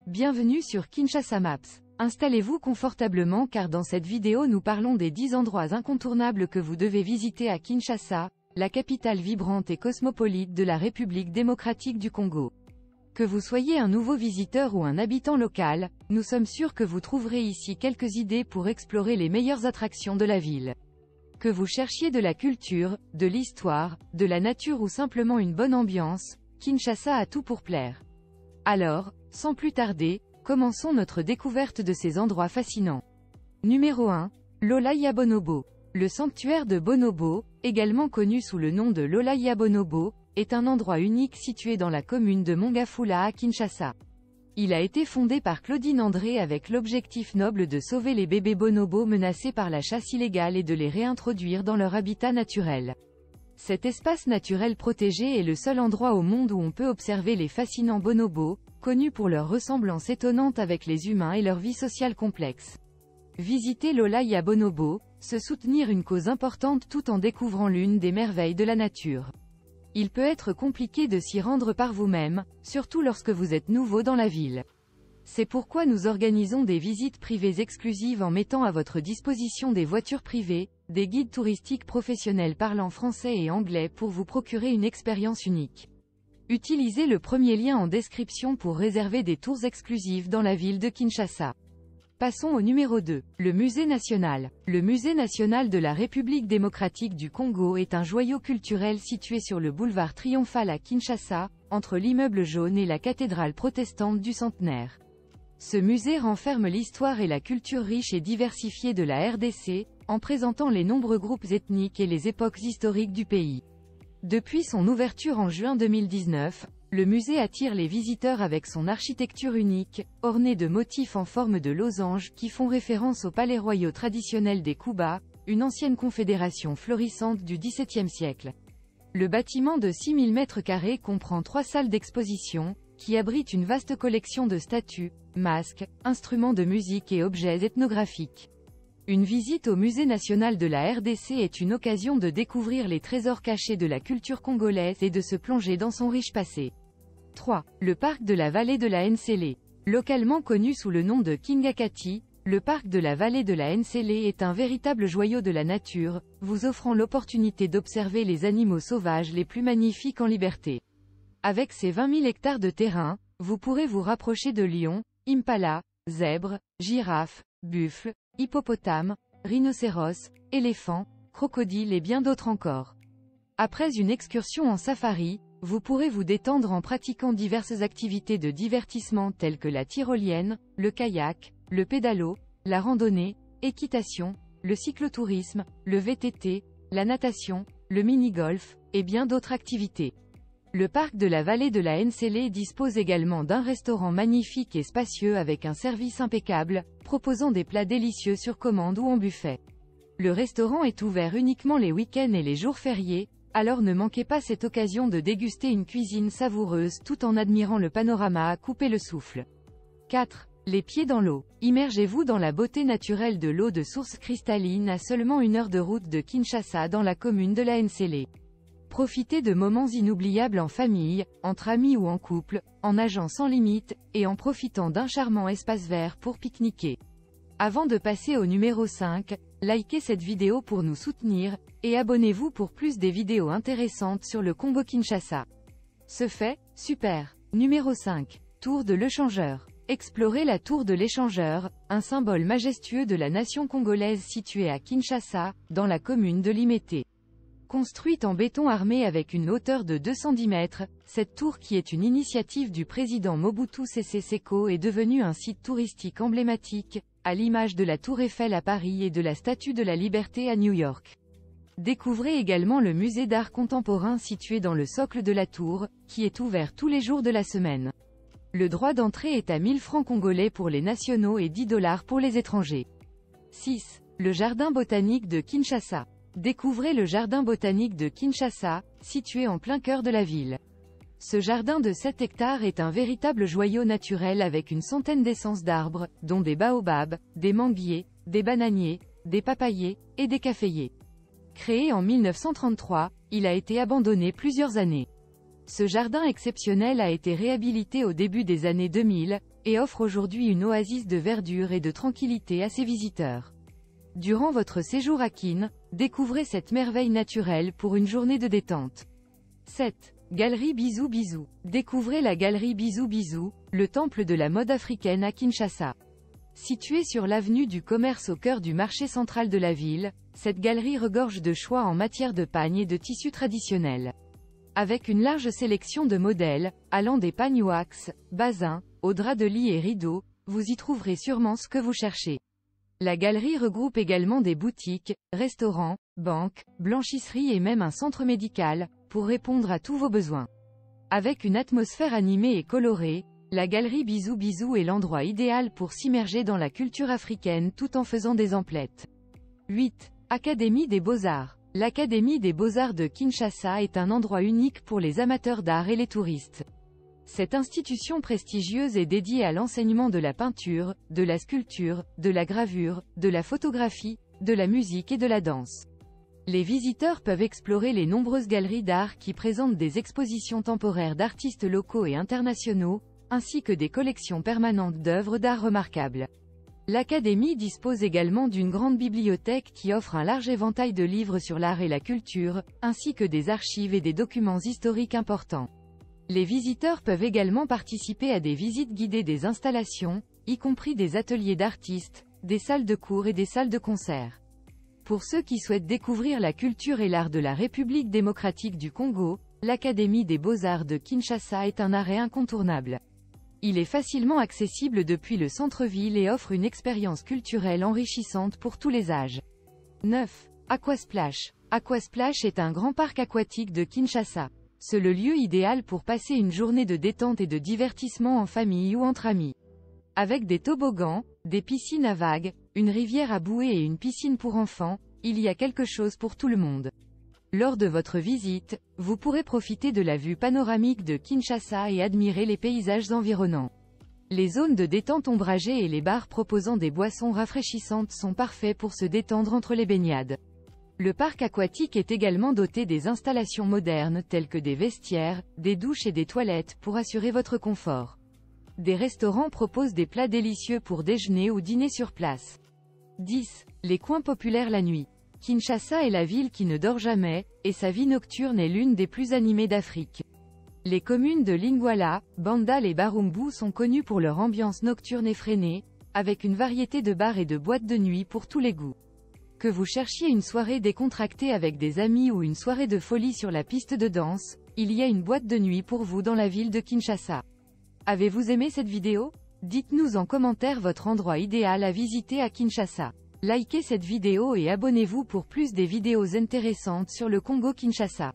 Bienvenue sur Kinshasa Maps. Installez-vous confortablement car dans cette vidéo nous parlons des 10 endroits incontournables que vous devez visiter à Kinshasa, la capitale vibrante et cosmopolite de la République démocratique du Congo. Que vous soyez un nouveau visiteur ou un habitant local, nous sommes sûrs que vous trouverez ici quelques idées pour explorer les meilleures attractions de la ville. Que vous cherchiez de la culture, de l'histoire, de la nature ou simplement une bonne ambiance, Kinshasa a tout pour plaire. Alors, sans plus tarder, commençons notre découverte de ces endroits fascinants. Numéro 1. Lolaya Bonobo. Le sanctuaire de Bonobo, également connu sous le nom de Lolaya Bonobo, est un endroit unique situé dans la commune de Mongafula à Kinshasa. Il a été fondé par Claudine André avec l'objectif noble de sauver les bébés bonobos menacés par la chasse illégale et de les réintroduire dans leur habitat naturel. Cet espace naturel protégé est le seul endroit au monde où on peut observer les fascinants bonobos, connus pour leur ressemblance étonnante avec les humains et leur vie sociale complexe. Visiter Lolaya Bonobo, se soutenir une cause importante tout en découvrant l'une des merveilles de la nature. Il peut être compliqué de s'y rendre par vous-même, surtout lorsque vous êtes nouveau dans la ville. C'est pourquoi nous organisons des visites privées exclusives en mettant à votre disposition des voitures privées, des guides touristiques professionnels parlant français et anglais pour vous procurer une expérience unique. Utilisez le premier lien en description pour réserver des tours exclusifs dans la ville de Kinshasa. Passons au numéro 2, le Musée national. Le Musée national de la République démocratique du Congo est un joyau culturel situé sur le boulevard Triomphal à Kinshasa, entre l'immeuble jaune et la cathédrale protestante du Centenaire. Ce musée renferme l'histoire et la culture riche et diversifiée de la RDC, en présentant les nombreux groupes ethniques et les époques historiques du pays. Depuis son ouverture en juin 2019, le musée attire les visiteurs avec son architecture unique, ornée de motifs en forme de losange qui font référence aux palais royaux traditionnels des Kuba, une ancienne confédération florissante du XVIIe siècle. Le bâtiment de 6000 m² comprend 3 salles d'exposition, qui abritent une vaste collection de statues, masques, instruments de musique et objets ethnographiques. Une visite au Musée national de la RDC est une occasion de découvrir les trésors cachés de la culture congolaise et de se plonger dans son riche passé. 3. Le parc de la vallée de la Nsélé. Localement connu sous le nom de Kingakati, le parc de la vallée de la Nsélé est un véritable joyau de la nature, vous offrant l'opportunité d'observer les animaux sauvages les plus magnifiques en liberté. Avec ses 20 000 hectares de terrain, vous pourrez vous rapprocher de lions, impalas, zèbres, girafes, buffles, hippopotames, rhinocéros, éléphants, crocodiles et bien d'autres encore. Après une excursion en safari, vous pourrez vous détendre en pratiquant diverses activités de divertissement telles que la tyrolienne, le kayak, le pédalo, la randonnée, équitation, le cyclotourisme, le VTT, la natation, le mini-golf, et bien d'autres activités. Le parc de la vallée de la Nsélé dispose également d'un restaurant magnifique et spacieux avec un service impeccable, proposant des plats délicieux sur commande ou en buffet. Le restaurant est ouvert uniquement les week-ends et les jours fériés, alors ne manquez pas cette occasion de déguster une cuisine savoureuse tout en admirant le panorama à couper le souffle. 4. Les pieds dans l'eau. Immergez-vous dans la beauté naturelle de l'eau de source cristalline à seulement 1 heure de route de Kinshasa dans la commune de la Nsélé. Profitez de moments inoubliables en famille, entre amis ou en couple, en nageant sans limite, et en profitant d'un charmant espace vert pour pique-niquer. Avant de passer au numéro 5, likez cette vidéo pour nous soutenir, et abonnez-vous pour plus des vidéos intéressantes sur le Congo-Kinshasa. Ce fait, super. Numéro 5. Tour de l'Échangeur. Explorez la tour de l'Échangeur, un symbole majestueux de la nation congolaise située à Kinshasa, dans la commune de Limete. Construite en béton armé avec une hauteur de 210 mètres, cette tour qui est une initiative du président Mobutu Sese Seko est devenue un site touristique emblématique, à l'image de la Tour Eiffel à Paris et de la Statue de la Liberté à New York. Découvrez également le musée d'art contemporain situé dans le socle de la tour, qui est ouvert tous les jours de la semaine. Le droit d'entrée est à 1000 francs congolais pour les nationaux et 10 $ pour les étrangers. 6. Le jardin botanique de Kinshasa. Découvrez le jardin botanique de Kinshasa, situé en plein cœur de la ville. Ce jardin de 7 hectares est un véritable joyau naturel avec une centaine d'essences d'arbres, dont des baobabs, des manguiers, des bananiers, des papayers, et des caféiers. Créé en 1933, il a été abandonné plusieurs années. Ce jardin exceptionnel a été réhabilité au début des années 2000, et offre aujourd'hui une oasis de verdure et de tranquillité à ses visiteurs. Durant votre séjour à Kin, découvrez cette merveille naturelle pour une journée de détente. 7. Galerie Bisou Bisou. Découvrez la galerie Bisou Bisou, le temple de la mode africaine à Kinshasa. Située sur l'avenue du commerce au cœur du marché central de la ville, cette galerie regorge de choix en matière de pagnes et de tissus traditionnels. Avec une large sélection de modèles, allant des pagnes wax, basins, aux draps de lit et rideaux, vous y trouverez sûrement ce que vous cherchez. La galerie regroupe également des boutiques, restaurants, banques, blanchisseries et même un centre médical, pour répondre à tous vos besoins. Avec une atmosphère animée et colorée, la galerie Bisou Bisou est l'endroit idéal pour s'immerger dans la culture africaine tout en faisant des emplettes. 8. Académie des Beaux-Arts. L'Académie des Beaux-Arts de Kinshasa est un endroit unique pour les amateurs d'art et les touristes. Cette institution prestigieuse est dédiée à l'enseignement de la peinture, de la sculpture, de la gravure, de la photographie, de la musique et de la danse. Les visiteurs peuvent explorer les nombreuses galeries d'art qui présentent des expositions temporaires d'artistes locaux et internationaux, ainsi que des collections permanentes d'œuvres d'art remarquables. L'Académie dispose également d'une grande bibliothèque qui offre un large éventail de livres sur l'art et la culture, ainsi que des archives et des documents historiques importants. Les visiteurs peuvent également participer à des visites guidées des installations, y compris des ateliers d'artistes, des salles de cours et des salles de concert. Pour ceux qui souhaitent découvrir la culture et l'art de la République démocratique du Congo, l'Académie des Beaux-Arts de Kinshasa est un arrêt incontournable. Il est facilement accessible depuis le centre-ville et offre une expérience culturelle enrichissante pour tous les âges. 9. Aquasplash. Aquasplash est un grand parc aquatique de Kinshasa. C'est le lieu idéal pour passer une journée de détente et de divertissement en famille ou entre amis. Avec des toboggans, des piscines à vagues, une rivière à bouée et une piscine pour enfants, il y a quelque chose pour tout le monde. Lors de votre visite, vous pourrez profiter de la vue panoramique de Kinshasa et admirer les paysages environnants. Les zones de détente ombragées et les bars proposant des boissons rafraîchissantes sont parfaits pour se détendre entre les baignades. Le parc aquatique est également doté des installations modernes telles que des vestiaires, des douches et des toilettes pour assurer votre confort. Des restaurants proposent des plats délicieux pour déjeuner ou dîner sur place. 10. Les coins populaires la nuit. Kinshasa est la ville qui ne dort jamais, et sa vie nocturne est l'une des plus animées d'Afrique. Les communes de Lingwala, Bandal et Barumbu sont connues pour leur ambiance nocturne effrénée, avec une variété de bars et de boîtes de nuit pour tous les goûts. Que vous cherchiez une soirée décontractée avec des amis ou une soirée de folie sur la piste de danse, il y a une boîte de nuit pour vous dans la ville de Kinshasa. Avez-vous aimé cette vidéo? Dites-nous en commentaire votre endroit idéal à visiter à Kinshasa. Likez cette vidéo et abonnez-vous pour plus des vidéos intéressantes sur le Congo-Kinshasa.